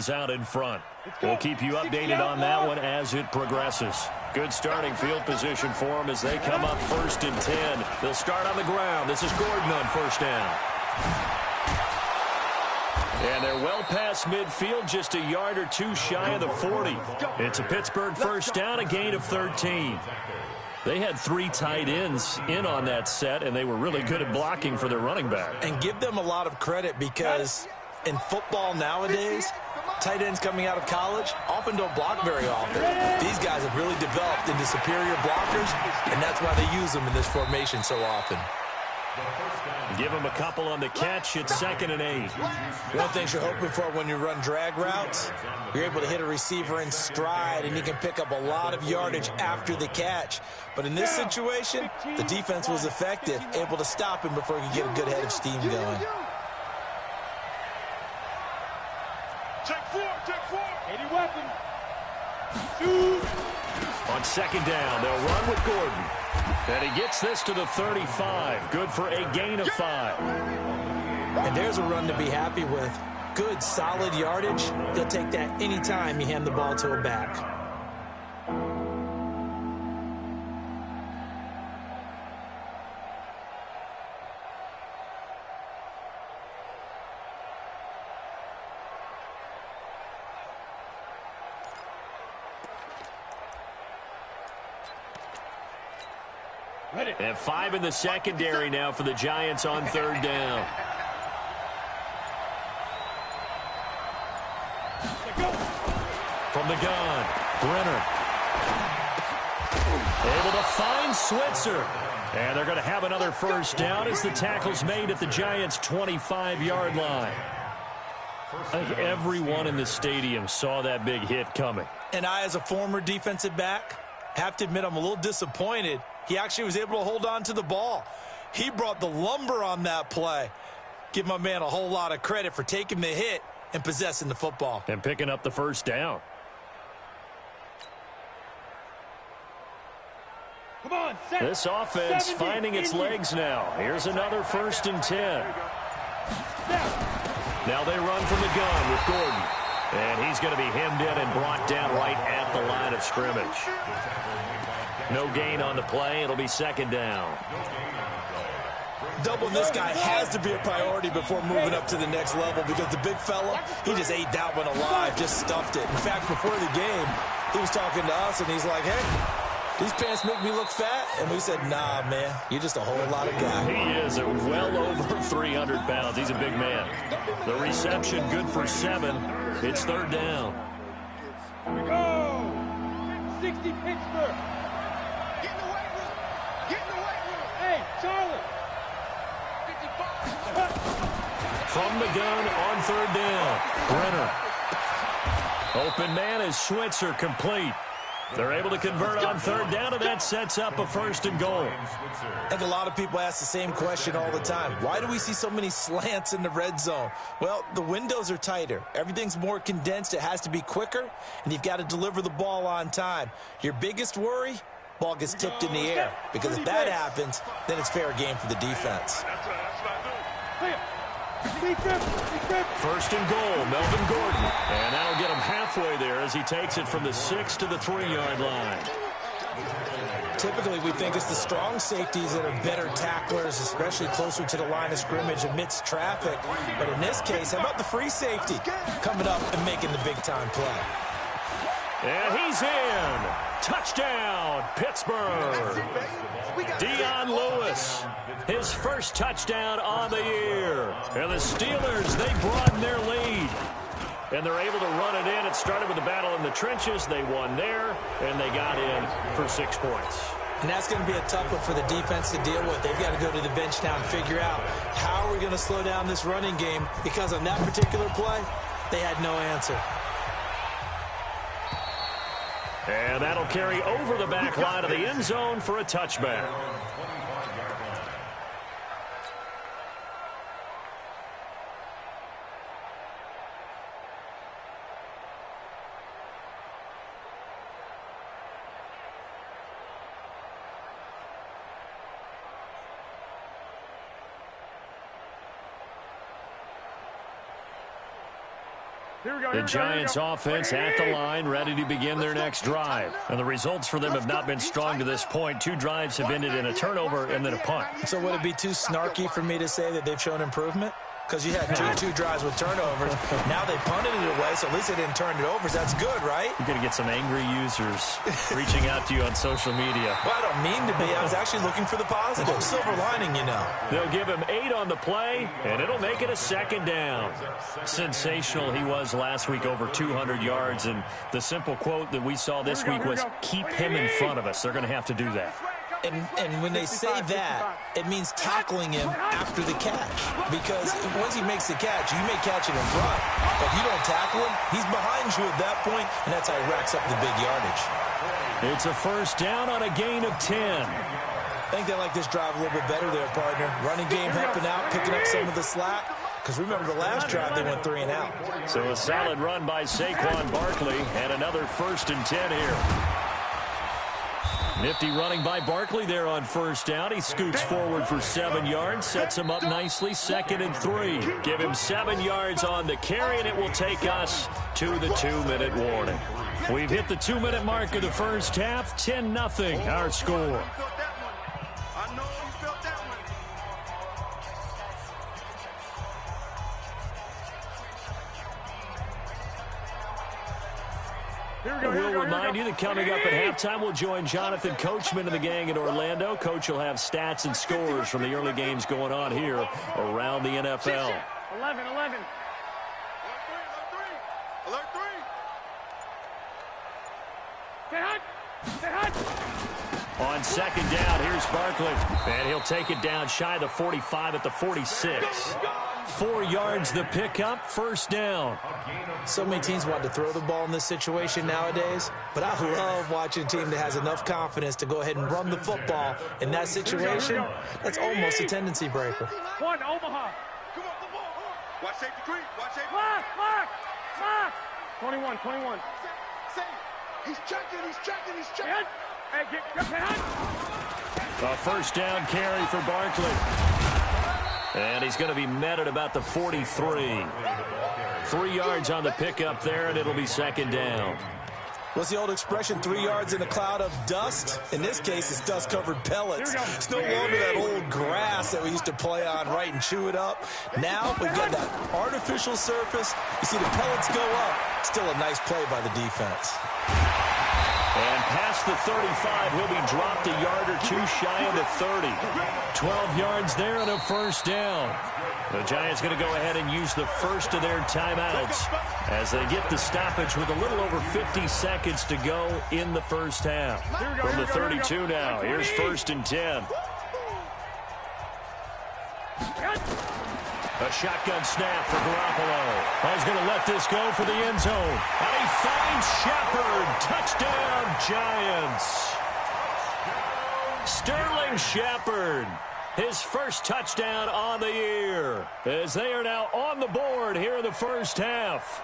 is out in front. We'll keep you updated on that one as it progresses. Good starting field position for them as they come up 1st and 10. They'll start on the ground. This is Gordon on 1st down. And they're well past midfield, just a yard or two shy of the 40. It's a Pittsburgh 1st down, a gain of 13. They had 3 tight ends in on that set, and they were really good at blocking for their running back. And give them a lot of credit because in football nowadays, tight ends coming out of college often don't block very often. These guys have really developed into superior blockers, and that's why they use them in this formation so often. Give him a couple on the catch. It's 2nd and 8. One of the things you're hoping for when you run drag routes, you're able to hit a receiver in stride, and he can pick up a lot of yardage after the catch. But in this situation, the defense was effective, able to stop him before he could get a good head of steam going. Check 4. 80 weapons. On 2nd down, they'll run with Gordon. And he gets this to the 35. Good for a gain of 5. And there's a run to be happy with. Good, solid yardage. He'll take that anytime you hand the ball to a back. And 5 in the secondary now for the Giants on 3rd down. From the gun, Brenner. Able to find Switzer. And they're going to have another 1st down as the tackle's made at the Giants' 25-yard line. I think everyone in the stadium saw that big hit coming. And I, as a former defensive back, have to admit I'm a little disappointed. He actually was able to hold on to the ball. He brought the lumber on that play. Give my man a whole lot of credit for taking the hit and possessing the football. And picking up the 1st down. Come on, this offense finding its legs now. Here's another 1st and 10. Now they run from the gun with Gordon. And he's going to be hemmed in and brought down right at the line of scrimmage. No gain on the play. It'll be 2nd down. Doubling this guy has to be a priority before moving up to the next level because the big fella, he just ate that one alive, just stuffed it. In fact, before the game, he was talking to us, and he's like, hey, these pants make me look fat. And we said, nah, man, you're just a whole lot of guy. He is well over 300 pounds. He's a big man. The reception good for 7. It's 3rd down. Go! 60 Pittsburgh. Get in the weight room. Get in the weight room. Hey, Charlie. 55. From the gun on 3rd down. Brenner. Open man is Switzer, complete. They're able to convert on 3rd down, and that sets up a 1st and goal. I think a lot of people ask the same question all the time. Why do we see so many slants in the red zone? Well, the windows are tighter. Everything's more condensed. It has to be quicker, and you've got to deliver the ball on time. Your biggest worry, ball gets tipped in the air. Because if that happens, then it's fair game for the defense. First and goal, Melvin Gordon. And that'll get him halfway there as he takes it from the 6 to the 3-yard line. Typically, we think it's the strong safeties that are better tacklers, especially closer to the line of scrimmage amidst traffic. But in this case, how about the free safety coming up and making the big-time play? And he's in. Touchdown, Pittsburgh. Dion Lewis, his first touchdown on the year. And the Steelers, they broaden their lead. And they're able to run it in. It started with a battle in the trenches. They won there, and they got in for 6 points. And that's going to be a tough one for the defense to deal with. They've got to go to the bench now and figure out how are we going to slow down this running game, because on that particular play, they had no answer. And that'll carry over the back line of the end zone for a touchback. The Giants offense at the line, ready to begin their next drive. And the results for them have not been strong to this point. 2 drives have ended in a turnover and then a punt. So would it be too snarky for me to say that they've shown improvement? Because you had two drives with turnovers. Now they punted it away, so at least they didn't turn it over. So that's good, right? You're going to get some angry users reaching out to you on social media. Well, I don't mean to be. I was actually looking for the positive. Silver lining, you know. They'll give him 8 on the play, and it'll make it a second down. Sensational he was last week, over 200 yards. And the simple quote that we saw this week was, keep him in front of us. They're going to have to do that. And when they say that, it means tackling him after the catch. Because once he makes the catch, you may catch it in front. But if you don't tackle him, he's behind you at that point, and that's how he racks up the big yardage. It's a first down on a gain of 10. I think they like this drive a little bit better there, partner. Running game helping out, picking up some of the slack. Because remember, the last drive, they went 3 and out. So a solid run by Saquon Barkley, and another 1st and 10 here. Nifty running by Barkley there on first down. He scoots forward for 7 yards, sets him up nicely, 2nd and 3. Give him 7 yards on the carry, and it will take us to the 2-minute warning. We've hit the 2-minute mark of the first half, 10-0 our score. We'll remind you that coming up at halftime, we'll join Jonathan Coachman and the gang in Orlando. Coach will have stats and scores from the early games going on here around the NFL. 11. Alert 3. Stay hot. On second down, here's Barkley. And he'll take it down shy of the 45 at the 46. 4 yards the pickup, first down. So many teams want to throw the ball in this situation nowadays, but I love watching a team that has enough confidence to go ahead and run the football in that situation. That's almost a tendency breaker. 1, Omaha. Come on, the ball. Watch safety creep. Watch safety. Mark. 21. He's checking. Hey, get A first down carry for Barkley. And he's going to be met at about the 43. 3 yards on the pickup there, and it'll be second down. What's the old expression, 3 yards in a cloud of dust? In this case, it's dust-covered pellets. It's no longer that old grass that we used to play on, right, and chew it up. Now we've got that artificial surface. You see the pellets go up. Still a nice play by the defense. And past the 35, he'll be dropped a yard or 2 shy of the 30. 12 yards there and a first down. The Giants going to go ahead and use the first of their timeouts as they get the stoppage with a little over 50 seconds to go in the first half. From the 32 now, here's 1st and 10. A shotgun snap for Garoppolo. He's going to let this go for the end zone. And he finds Shepard. Touchdown, Giants. Sterling Shepard. His first touchdown on the year. As they are now on the board here in the first half.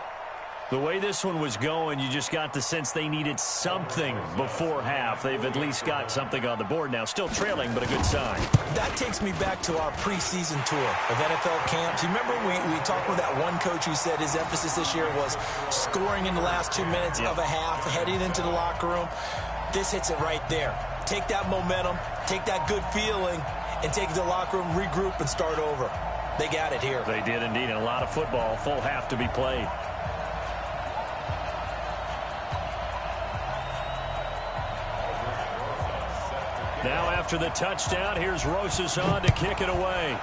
The way this one was going, you just got the sense they needed something before half. They've at least got something on the board now. Still trailing, but a good sign. That takes me back to our preseason tour of NFL camps. You remember we talked with that one coach who said his emphasis this year was scoring in the last 2 minutes of a half, heading into the locker room. This hits it right there. Take that momentum, take that good feeling, and take it to the locker room, regroup, and start over. They got it here. They did indeed, and a lot of football, full half to be played. Now after the touchdown, here's Rosas on to kick it away.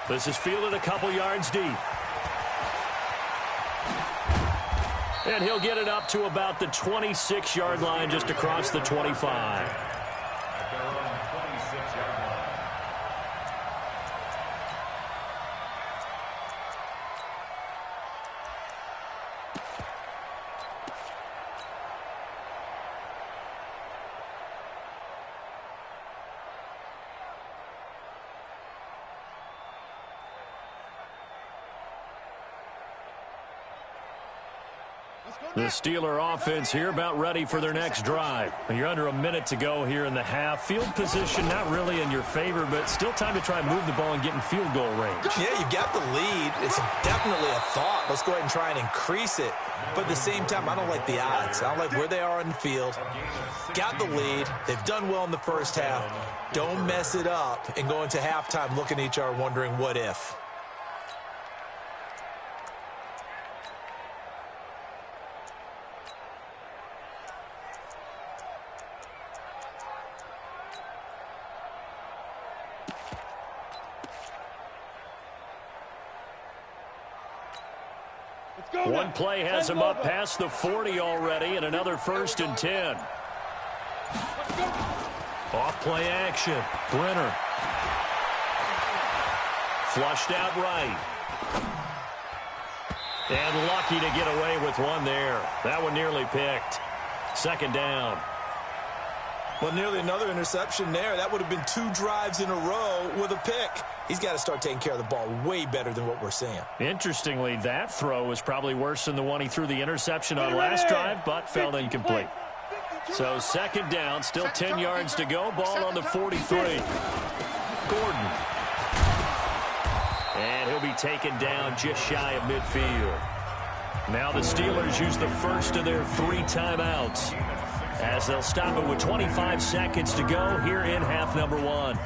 This is fielded a couple yards deep. And he'll get it up to about the 26-yard line, just across the 25. The Steeler offense here about ready for their next drive. You're under a minute to go here in the half. Field position not really in your favor, but still time to try and move the ball and get in field goal range. Yeah, you've got the lead. It's definitely a thought. Let's go ahead and try and increase it. But at the same time, I don't like the odds. I don't like where they are on the field. Got the lead. They've done well in the first half. Don't mess it up and go into halftime looking at each other wondering what if. One play has him up past the 40 already, and another 1st and 10. Off play action. Brenner. Flushed out right. And lucky to get away with one there. That one nearly picked. 2nd down. Well, nearly another interception there. That would have been 2 drives in a row with a pick. He's got to start taking care of the ball way better than what we're seeing. Interestingly, that throw was probably worse than the one he threw the interception on last drive, but fell incomplete. So 2nd down, still 10 yards to go. Ball on the 43. Gordon. And he'll be taken down just shy of midfield. Now the Steelers use the first of their 3 timeouts, as they'll stop it with 25 seconds to go here in half number 1.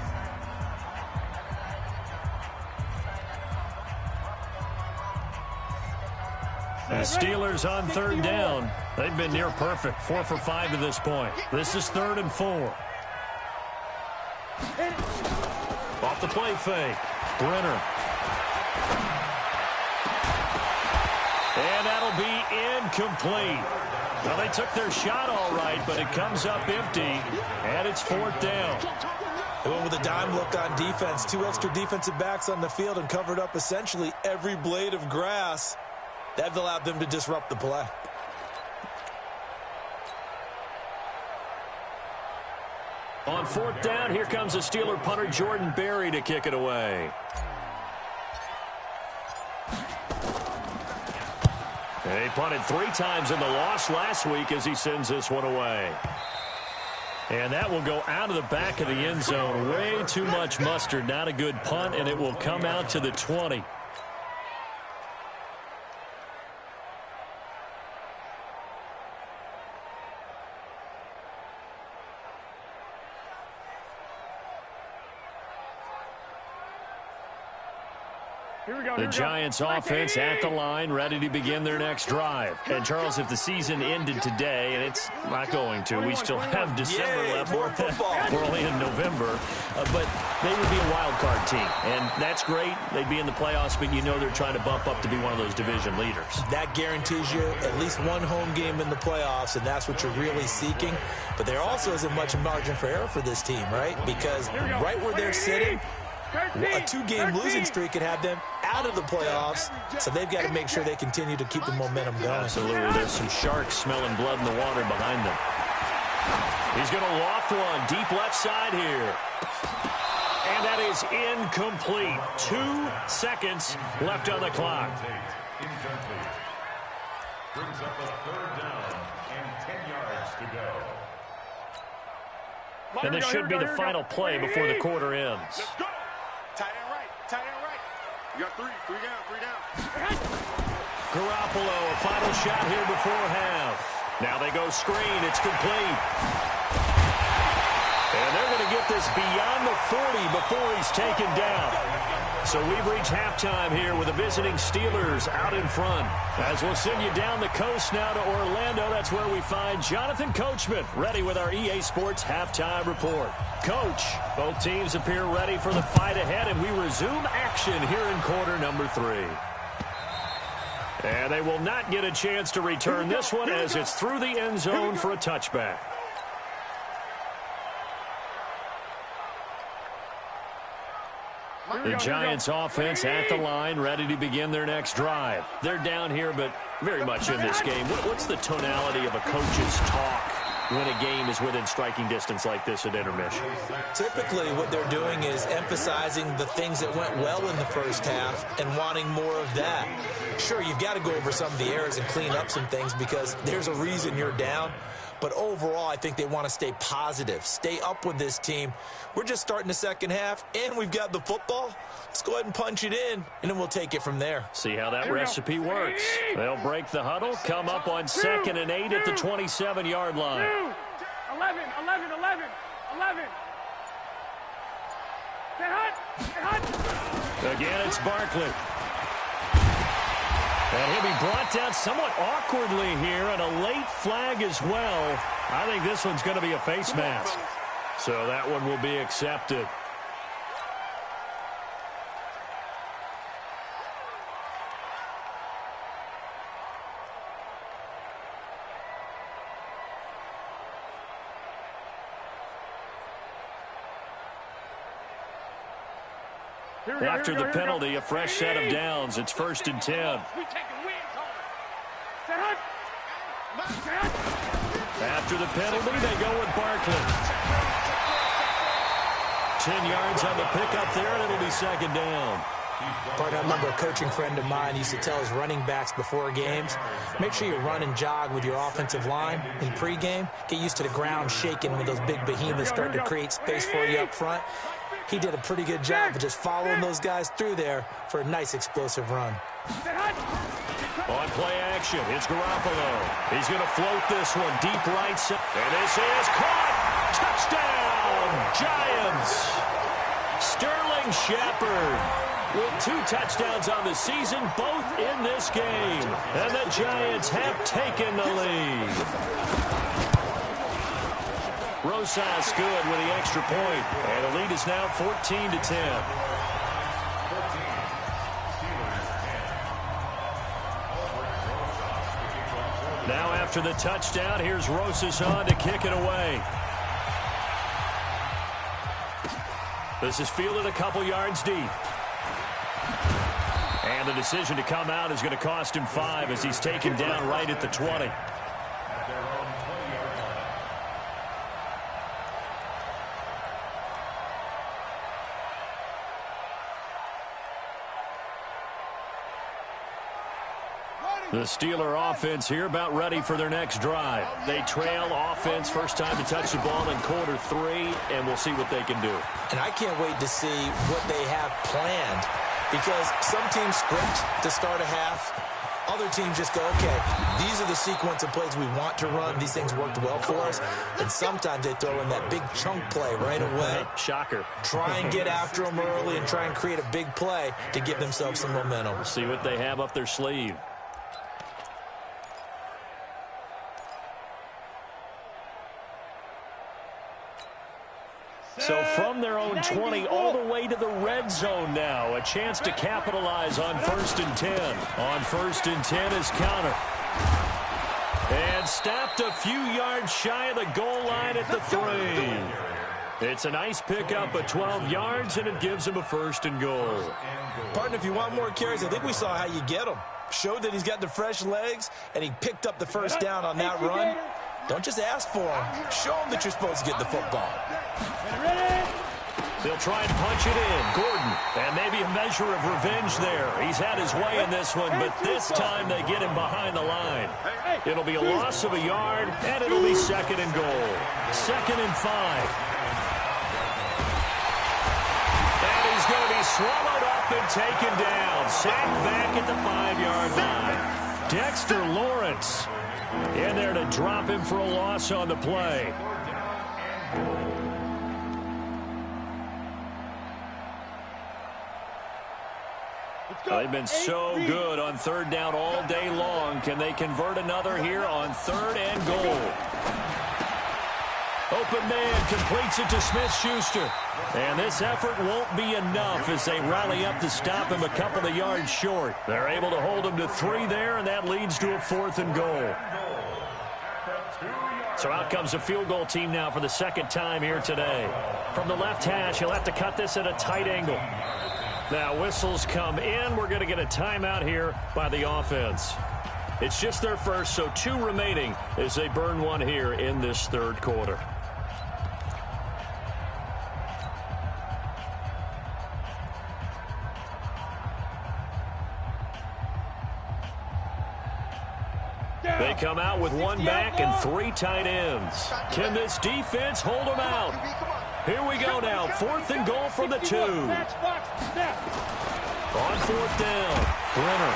The Steelers on 3rd down. They've been near perfect, 4 for 5 to this point. This is 3rd and 4. Off the play fake. Brenner. And that'll be incomplete. Well, they took their shot all right, but it comes up empty, and it's 4th down. They went with a dime look on defense. 2 extra defensive backs on the field and covered up essentially every blade of grass. That allowed them to disrupt the play. On 4th down, here comes the Steeler punter Jordan Berry to kick it away. He punted 3 times in the loss last week as he sends this one away. And that will go out of the back of the end zone. Way too much mustard. Not a good punt, and it will come out to the 20. The Giants offense at the line, ready to begin their next drive. And, Charles, if the season ended today, and it's not going to, we still have December left. More football. We're only in November. But they would be a wild card team. And that's great. They'd be in the playoffs, but you know they're trying to bump up to be one of those division leaders. That guarantees you at least one home game in the playoffs, and that's what you're really seeking. But there also isn't much margin for error for this team, right? Because right where they're sitting, a 2-game losing streak could have them out of the playoffs, so they've got to make sure they continue to keep the momentum going. Absolutely. There's some sharks smelling blood in the water behind them. He's going to loft one deep left side here. And that is incomplete. 2 seconds left on the clock. Brings up a 3rd down and 10 yards to go. And this should be the final play before the quarter ends. Let's go. Tight end right. Tight end right. You got 3 down. Garoppolo, a final shot here before half. Now they go screen. It's complete. And they're going to get this beyond the 40 before he's taken down. So we've reached halftime here with the visiting Steelers out in front. As we'll send you down the coast now to Orlando, that's where we find Jonathan Coachman ready with our EA Sports halftime report. Coach, both teams appear ready for the fight ahead, and we resume action here in quarter number 3. And they will not get a chance to return this one as it's through the end zone for a touchback. The Giants offense at the line, ready to begin their next drive. They're down here, but very much in this game. What's the tonality of a coach's talk when a game is within striking distance like this at intermission? Typically, what they're doing is emphasizing the things that went well in the first half and wanting more of that. Sure, you've got to go over some of the errors and clean up some things because there's a reason you're down. But overall, I think they want to stay positive, stay up with this team. We're just starting the second half, and we've got the football. Let's go ahead and punch it in, and then we'll take it from there. See how that recipe works. They'll break the huddle, come up on 2nd and 8 at the 27-yard line. 11. Stay hot. Again, it's Barkley. And he'll be brought down somewhat awkwardly here, and a late flag as well. I think this one's going to be a face mask. So that one will be accepted. After the penalty, a fresh set of downs. It's 1st and 10. After the penalty, they go with Barkley. 10 yards on the pickup there, and it'll be 2nd down. Partner, I remember a coaching friend of mine used to tell his running backs before games, make sure you run and jog with your offensive line in pregame. Get used to the ground shaking when those big behemoths start to create space for you up front. He did a pretty good job of just following those guys through there for a nice explosive run. On play action, it's Garoppolo. He's going to float this one deep right side. And this is caught. Touchdown, Giants. Sterling Shepard with 2 touchdowns on the season, both in this game. And the Giants have taken the lead. Rosas good with the extra point. And the lead is now 14-10. Now after the touchdown, here's Rosas on to kick it away. This is fielded a couple yards deep. And the decision to come out is going to cost him 5 as he's taken down right at the 20. The Steeler offense here about ready for their next drive. They trail offense, first time to touch the ball in quarter 3, and we'll see what they can do. And I can't wait to see what they have planned because some teams script to start a half. Other teams just go, okay, these are the sequence of plays we want to run. These things worked well for us. And sometimes they throw in that big chunk play right away. Shocker. Try and get after them early and try and create a big play to give themselves some momentum. We'll see what they have up their sleeve. So from their own 20 all the way to the red zone now. A chance to capitalize on 1st and 10. On 1st and 10 is counter. And stopped a few yards shy of the goal line at the 3. It's a nice pickup of 12 yards, and it gives him a 1st and goal. Partner, if you want more carries, I think we saw how you get them. Showed that he's got the fresh legs, and he picked up the 1st down on that run. Don't just ask for him. Show him that you're supposed to get the football. They'll try and punch it in. Gordon, and maybe a measure of revenge there. He's had his way in this one, but this time they get him behind the line. It'll be a loss of a yard, and it'll be 2nd and goal. 2nd and 5. And he's going to be swallowed up and taken down. Sacked back at the 5-yard line. Dexter Lawrence in there to drop him for a loss on the play. They've been so good on 3rd down all day long. Can they convert another here on 3rd and goal? Open man completes it to Smith-Schuster. And this effort won't be enough as they rally up to stop him a couple of yards short. They're able to hold him to 3 there, and that leads to a 4th and goal. So out comes a field goal team now for the 2nd time here today. From the left hash, he'll have to cut this at a tight angle. Now whistles come in. We're going to get a timeout here by the offense. It's just their first, so 2 remaining as they burn one here in this 3rd quarter. They come out with one back and 3 tight ends. Can this defense hold them out? Here we go now. 4th and goal from the 2. On 4th down, Brenner.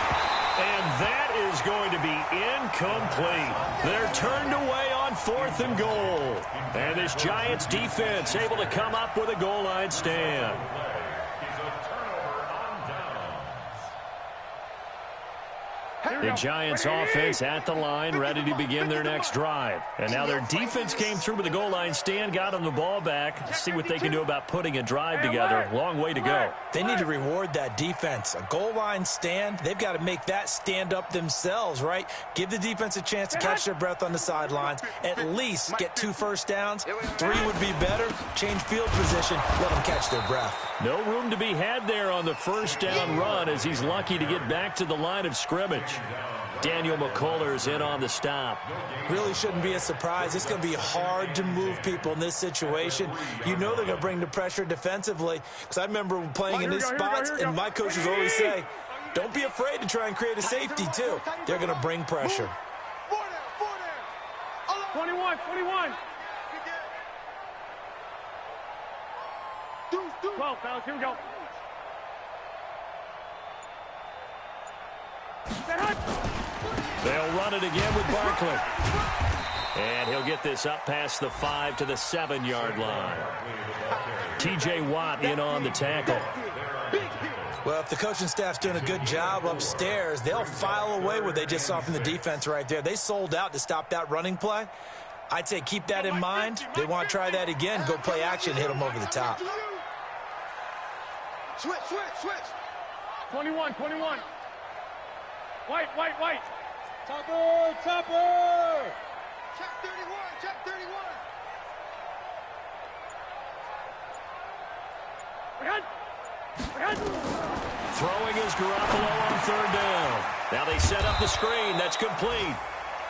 And that is going to be incomplete. They're turned away on 4th and goal. And this Giants defense able to come up with a goal line stand. The Giants offense at the line, ready to begin their next drive. And now their defense came through with the goal line stand, got them the ball back. See what they can do about putting a drive together. Long way to go. They need to reward that defense. A goal line stand, they've got to make that stand up themselves, right? Give the defense a chance to catch their breath on the sidelines. At least get 2 first downs. 3 would be better. Change field position. Let them catch their breath. No room to be had there on the first down run as he's lucky to get back to the line of scrimmage. Daniel McCullers in on the stop. Really shouldn't be a surprise. It's going to be hard to move people in this situation. You know they're going to bring the pressure defensively. Because I remember playing in these spots, and my coaches always say, don't be afraid to try and create a safety, too. They're going to bring pressure. 21. 12, fellas, here we go. They'll run it again with Barkley. And he'll get this up past the 5 to the 7-yard line. T.J. Watt in on the tackle. Well, if the coaching staff's doing a good job upstairs, they'll file away what they just saw from the defense right there. They sold out to stop that running play. I'd say keep that in mind. They want to try that again. Go play action, hit them over the top. Switch. 21. White. Topper. Check 31. Throwing is Garoppolo on 3rd down. Now they set up the screen. That's complete.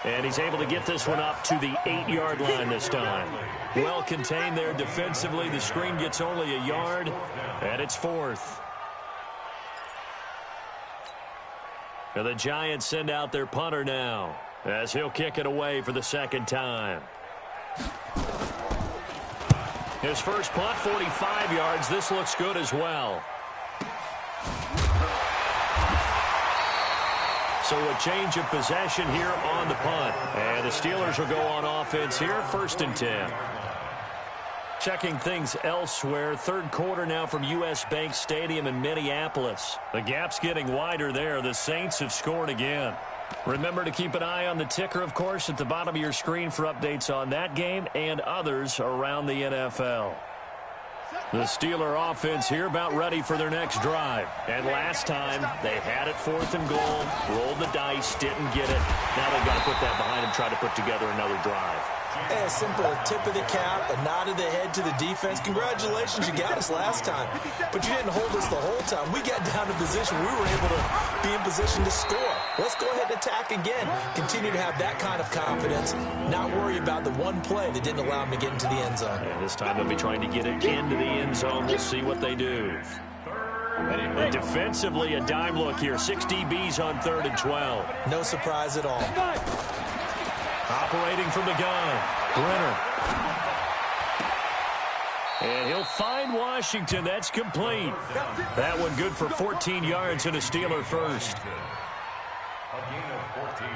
And he's able to get this one up to the 8-yard line this time. Well contained there defensively. The screen gets only a yard, and it's 4th. And the Giants send out their punter now as he'll kick it away for the 2nd time. His first punt, 45 yards. This looks good as well. So a change of possession here on the punt. And the Steelers will go on offense here, 1st and 10. Checking things elsewhere, 3rd quarter now from U.S. Bank Stadium in Minneapolis. The gap's getting wider there. The Saints have scored again. Remember to keep an eye on the ticker, of course, at the bottom of your screen for updates on that game and others around the NFL. The Steeler offense here about ready for their next drive. And last time, they had it 4th and goal, rolled the dice, didn't get it. Now they've got to put that behind them, try to put together another drive. A simple tip of the cap, a nod of the head to the defense. Congratulations, you got us last time. But you didn't hold us the whole time. We got down to position. We were able to be in position to score. Let's go ahead and attack again. Continue to have that kind of confidence. Not worry about the one play that didn't allow them to get into the end zone. And this time they'll be trying to get it into the end zone. We'll see what they do. And defensively, a dime look here. 6 DBs on 3rd and 12. No surprise at all. Operating from the gun, Brenner. And he'll find Washington. That's complete. That one good for 14 yards and a Steeler first. A gain of 14.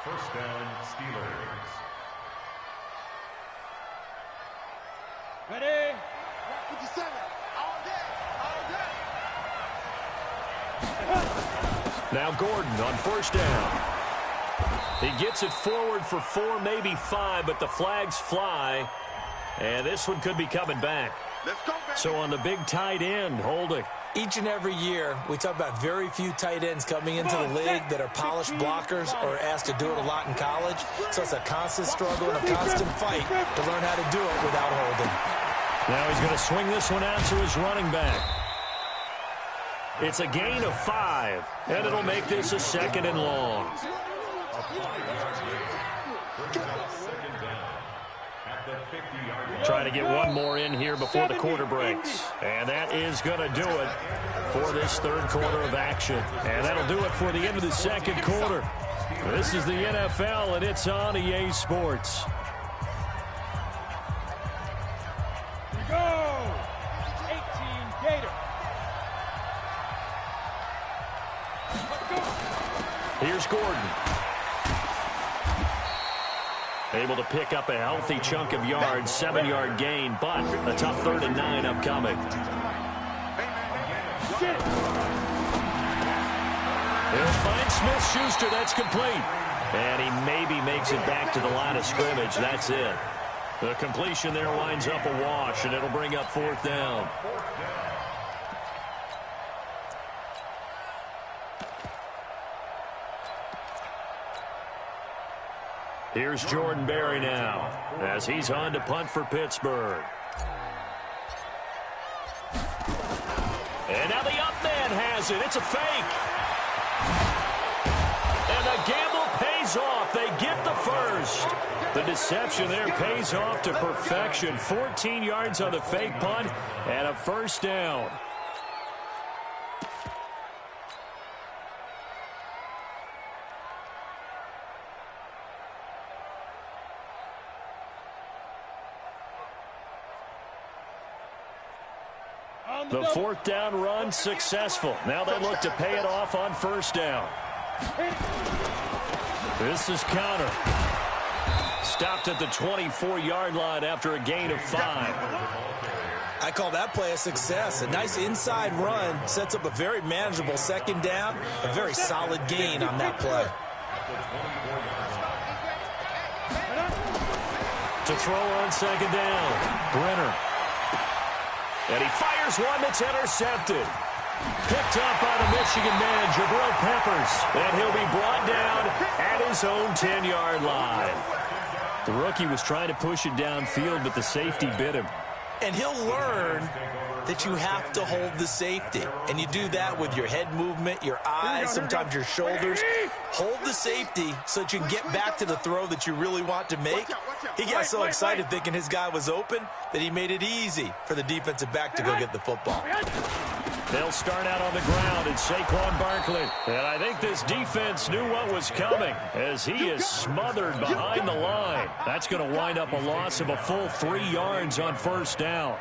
First down, Steelers. Ready? 57. All day. Now Gordon on 1st down. He gets it forward for 4, maybe 5, but the flags fly. And this one could be coming back. Let's go, baby. So on the big tight end, holding. Each and every year, we talk about very few tight ends coming into the league that are polished blockers or asked to do it a lot in college. So it's a constant struggle and a constant fight to learn how to do it without holding. Now he's going to swing this one out to his running back. It's a gain of 5, and it'll make this a 2nd and long. Trying to get one more in here before the quarter breaks. And that is going to do it for this 3rd quarter of action. And that'll do it for the end of the 2nd quarter. This is the NFL, and it's on EA Sports. Here we go. 18 Gator. Let's go. Here's Gordon. Able to pick up a healthy chunk of yards, 7-yard gain, but a tough 3rd and 9 upcoming. He'll find Smith-Schuster. That's complete. And he maybe makes it back to the line of scrimmage. That's it. The completion there winds up a wash, and it'll bring up 4th down. Here's Jordan Berry now, as he's on to punt for Pittsburgh. And now the up man has it. It's a fake. And the gamble pays off. They get the first. The deception there pays off to perfection. 14 yards on the fake punt and a 1st down. The 4th down run successful. Now they look to pay it off on 1st down. This is counter. Stopped at the 24-yard line after a gain of 5. I call that play a success. A nice inside run sets up a very manageable 2nd down. A very solid gain on that play. To throw on 2nd down. Brenner. And he fires one that's intercepted. Picked up by the Michigan man, Jabril Peppers. And he'll be brought down at his own 10-yard line. The rookie was trying to push it downfield, but the safety bit him. And he'll learn that you have to hold the safety. And you do that with your head movement, your eyes, sometimes your shoulders. Hold the safety so that you can get back to the throw that you really want to make. He got so excited thinking his guy was open that he made it easy for the defensive back to go get the football. They'll start out on the ground, and Saquon Barkley. And I think this defense knew what was coming as he is smothered behind the line. That's going to wind up a loss of a full 3 yards on 1st down.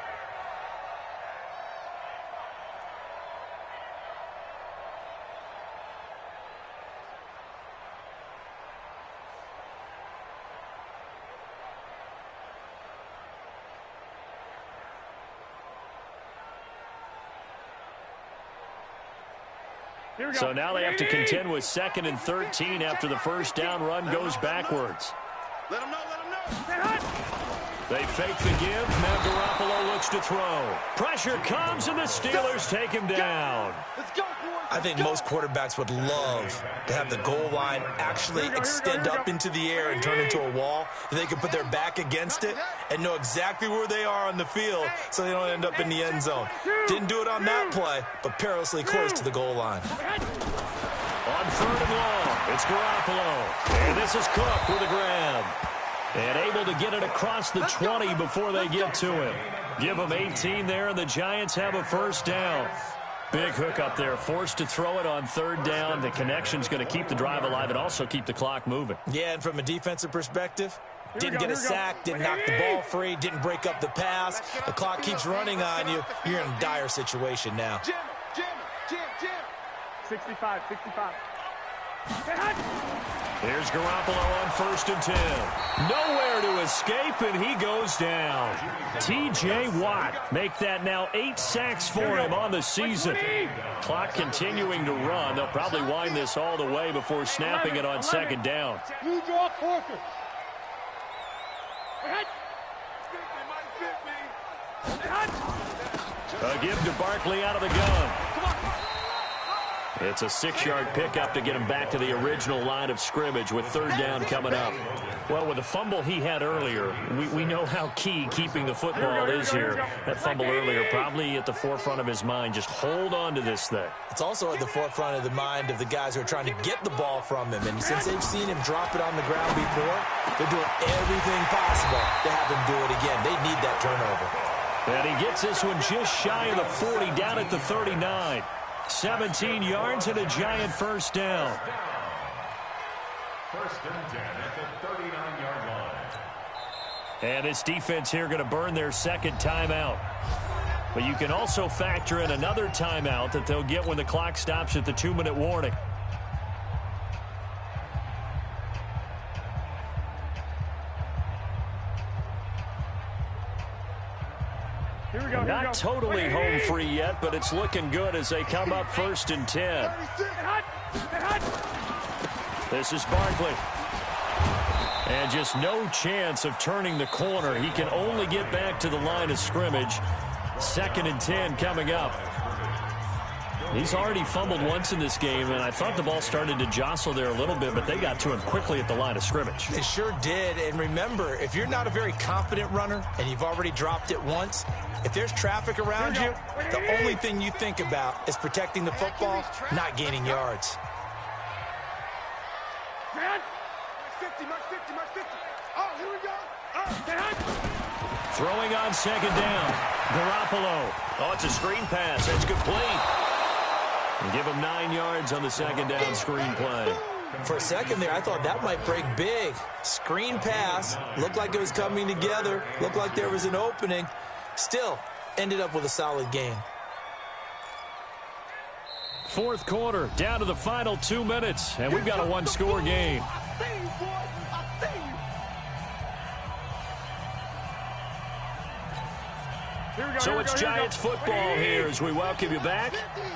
So now they have to contend with 2nd and 13 after the 1st down run goes backwards. Let him know. They fake the give. Now Garoppolo looks to throw. Pressure comes, and the Steelers take him down. Let's go, boys. I think most quarterbacks would love to have the goal line actually extend up into the air and turn into a wall. They can put their back against it and know exactly where they are on the field so they don't end up in the end zone. Didn't do it on that play, but perilously close to the goal line. On 3rd and long, it's Garoppolo. And this is Cook with a grab. And able to get it across the 20 before they get to him. Give him 18 there, and the Giants have a 1st down. Big hook up there, forced to throw it on 3rd down. The connection's going to keep the drive alive and also keep the clock moving. Yeah, and from a defensive perspective, didn't get a sack, didn't knock the ball free, didn't break up the pass. The clock keeps running on you. You're in a dire situation now. Jim. 65. Here's Garoppolo on 1st and 10. Nowhere to escape, and he goes down. T.J. Watt make that now 8 sacks for him on the season. Clock continuing to run. They'll probably wind this all the way before snapping it on 2nd down. You draw quarter. A give to Barkley out of the gun. It's a 6-yard pickup to get him back to the original line of scrimmage with 3rd down coming up. Well, with the fumble he had earlier, we know how key keeping the football is here. That fumble earlier probably at the forefront of his mind. Just hold on to this thing. It's also at the forefront of the mind of the guys who are trying to get the ball from him. And since they've seen him drop it on the ground before, they're doing everything possible to have him do it again. They need that turnover. And he gets this one just shy of the 40, down at the 39. 17 yards and a Giant 1st down. First and 10 at the 39-yard line. And this defense here going to burn their second timeout. But you can also factor in another timeout that they'll get when the clock stops at the 2-minute warning. Not totally home free yet, but it's looking good as they come up first and 10. This is Barkley. And just no chance of turning the corner. He can only get back to the line of scrimmage. Second and 10 coming up. He's already fumbled once in this game, and I thought the ball started to jostle there a little bit, but they got to him quickly at the line of scrimmage. They sure did. And remember, if you're not a very confident runner and you've already dropped it once, if there's traffic around you, the only thing you think about is protecting the football, not gaining yards. Throwing on second down. Garoppolo. Oh, it's a screen pass. That's complete. And give him 9 yards on the second down screen play. For a second there, I thought that might break big. Screen pass. Looked like it was coming together. Looked like there was an opening. Still, ended up with a solid game. Fourth quarter, down to the final 2 minutes, and we've got a one-score game. So it's Giants football here as we welcome you back.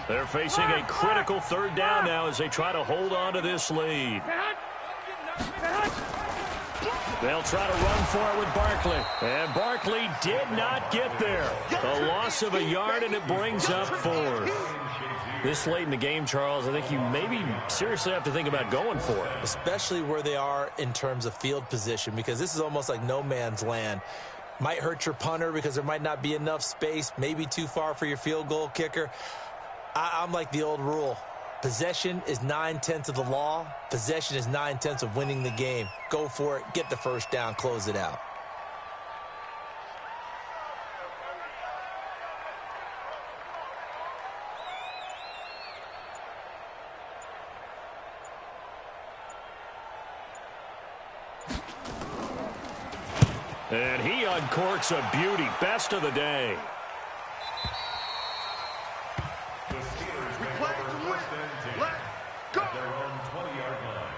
They're facing a critical third down now as they try to hold on to this lead. They'll try to run for it with Barkley. And Barkley did not get there. A loss of a yard, and it brings up fourth. This late in the game, Charles, I think you maybe seriously have to think about going for it. Especially where they are in terms of field position, because this is almost like no man's land. Might hurt your punter because there might not be enough space, maybe too far for your field goal kicker. I'm like the old rule. Possession is 9/10 of the law. Possession is 9/10 of winning the game. Go for it. Get the first down. Close it out. And he uncorks a beauty. Best of the day. The Steelers make over first and 10 at their own 20-yard line.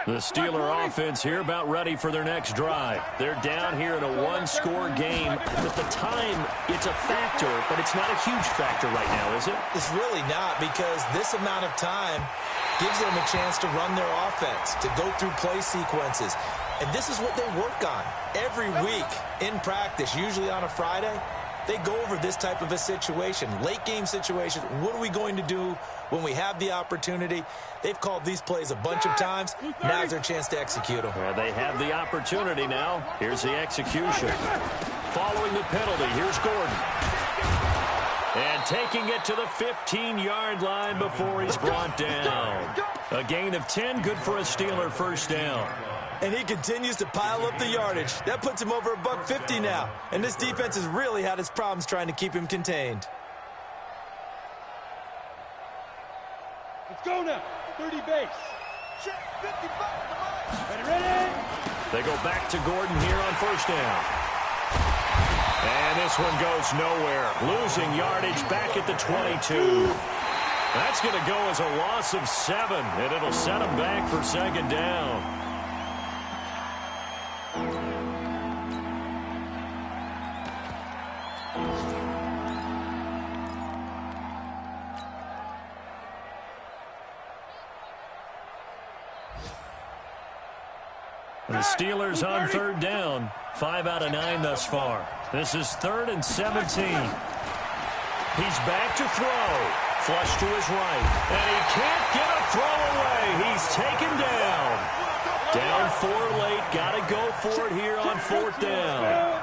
The Steeler offense here about ready for their next drive. They're down here in a one-score game. At the time, it's a factor, but it's not a huge factor right now, is it? It's really not, because this amount of time gives them a chance to run their offense, to go through play sequences. And this is what they work on every week in practice, usually on a Friday. They go over this type of a situation, late game situation. What are we going to do when we have the opportunity? They've called these plays a bunch of times. Now's their chance to execute them. Well, they have the opportunity now. Here's the execution. Following the penalty, here's Gordon. And taking it to the 15-yard line before he's brought down. A gain of 10, good for a Steeler first down. And he continues to pile up the yardage. That puts him over $150 now. And this defense has really had its problems trying to keep him contained. Let's go now. 30 base. Check 55. Ready? They go back to Gordon here on first down. And this one goes nowhere. Losing yardage back at the 22. That's going to go as a loss of 7, and it'll set him back for second down. The Steelers on third down. 5 out of 9 thus far. This is 3rd and 17. He's back to throw. Flush to his right. And he can't get a throw away. He's taken down. Down 4 late. Got to go for it here on 4th down.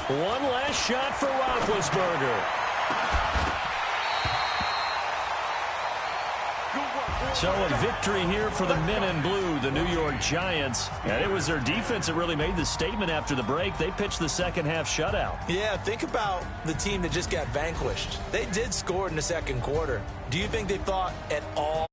One last shot for Roethlisberger. So a victory here for the men in blue, the New York Giants. And it was their defense that really made the statement after the break. They pitched the second half shutout. Yeah, think about the team that just got vanquished. They did score in the second quarter. Do you think they thought at all